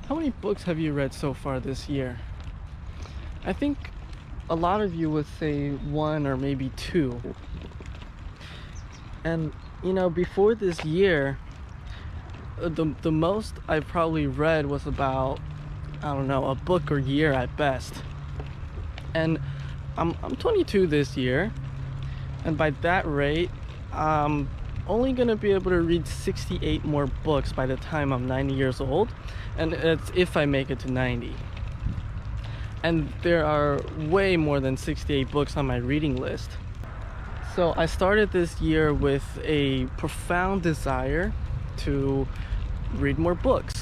How many books have you read so far this year? I think a lot of you would say one or maybe two. And before this year, the most I probably read was about, I don't know, a book or year at best. And I'm 22 this year, and by that rate, I'm only gonna be able to read 68 more books by the time I'm 90 years old, and it's if I make it to 90. And there are way more than 68 books on my reading list. So I started this year with a profound desire to read more books.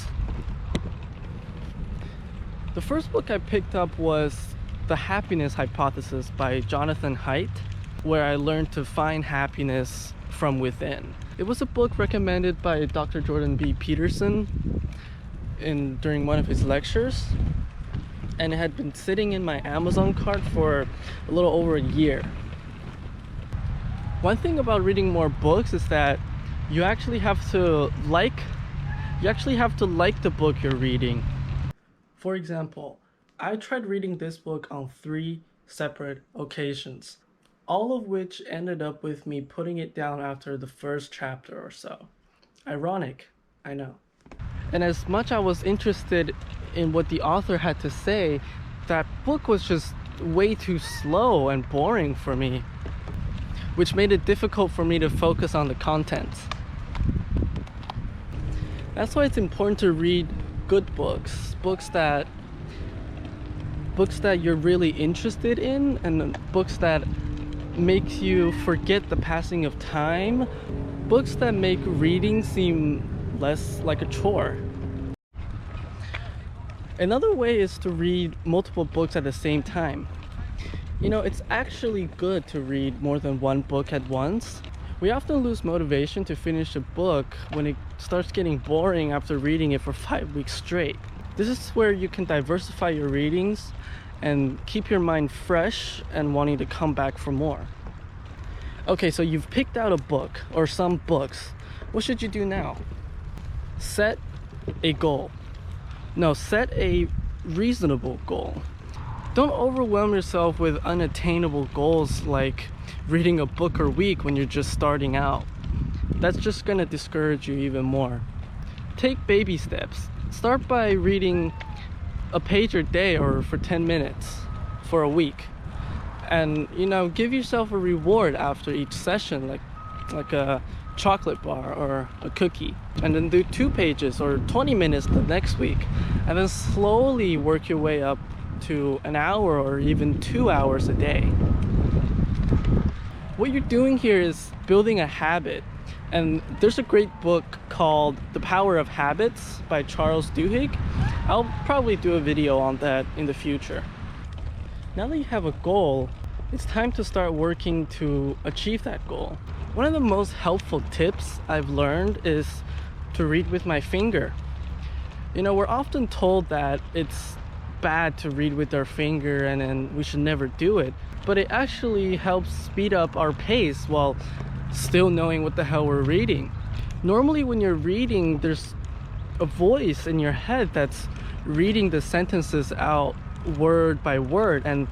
The first book I picked up was The Happiness Hypothesis by Jonathan Haidt, where I learned to find happiness from within. It was a book recommended by Dr. Jordan B. Peterson during one of his lectures, and it had been sitting in my Amazon cart for a little over a year. One thing about reading more books is that you actually have to like the book you're reading. For example, I tried reading this book on 3 separate occasions, all of which ended up with me putting it down after the first chapter or so. Ironic, I know. And as much I was interested in what the author had to say, that book was just way too slow and boring for me, which made it difficult for me to focus on the content. That's why it's important to read good books, books that you're really interested in, and books that make you forget the passing of time, books that make reading seem less like a chore. Another way is to read multiple books at the same time. It's actually good to read more than one book at once. We often lose motivation to finish a book when it starts getting boring after reading it for 5 weeks straight. This is where you can diversify your readings and keep your mind fresh and wanting to come back for more. Okay, so you've picked out a book or some books. What should you do now? Set a goal. No, set a reasonable goal. Don't overwhelm yourself with unattainable goals like reading a book a week when you're just starting out. That's just gonna discourage you even more. Take baby steps. Start by reading a page a day or for 10 minutes for a week. And give yourself a reward after each session, like a chocolate bar or a cookie, and then do 2 pages or 20 minutes the next week, and then slowly work your way up to an hour or even 2 hours a day. What you're doing here is building a habit, and there's a great book called The Power of Habits by Charles Duhigg. I'll probably do a video on that in the future. Now that you have a goal, it's time to start working to achieve that goal. One of the most helpful tips I've learned is to read with my finger. We're often told that it's bad to read with our finger and we should never do it, but it actually helps speed up our pace while still knowing what the hell we're reading. Normally when you're reading, there's a voice in your head that's reading the sentences out word by word, and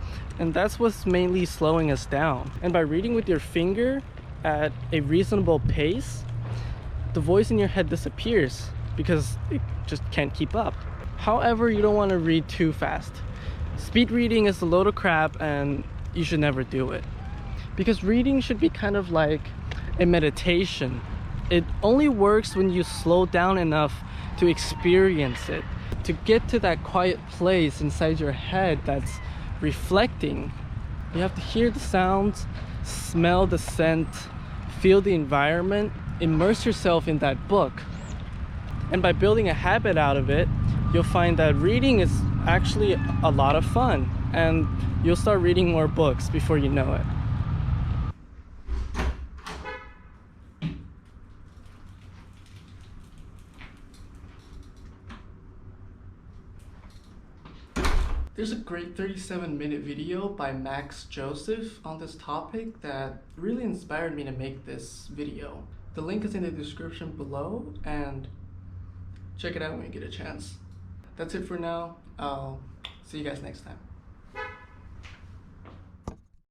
that's what's mainly slowing us down. And by reading with your finger at a reasonable pace, the voice in your head disappears because it just can't keep up. However, you don't want to read too fast. Speed reading is a load of crap and you should never do it. Because reading should be kind of like a meditation. It only works when you slow down enough to experience it, to get to that quiet place inside your head that's reflecting. You have to hear the sounds, smell the scent, feel the environment, immerse yourself in that book. And by building a habit out of it, you'll find that reading is actually a lot of fun, and you'll start reading more books before you know it. There's a great 37-minute video by Max Joseph on this topic that really inspired me to make this video. The link is in the description below, and check it out when you get a chance. that's it for now. I'll see you guys next time.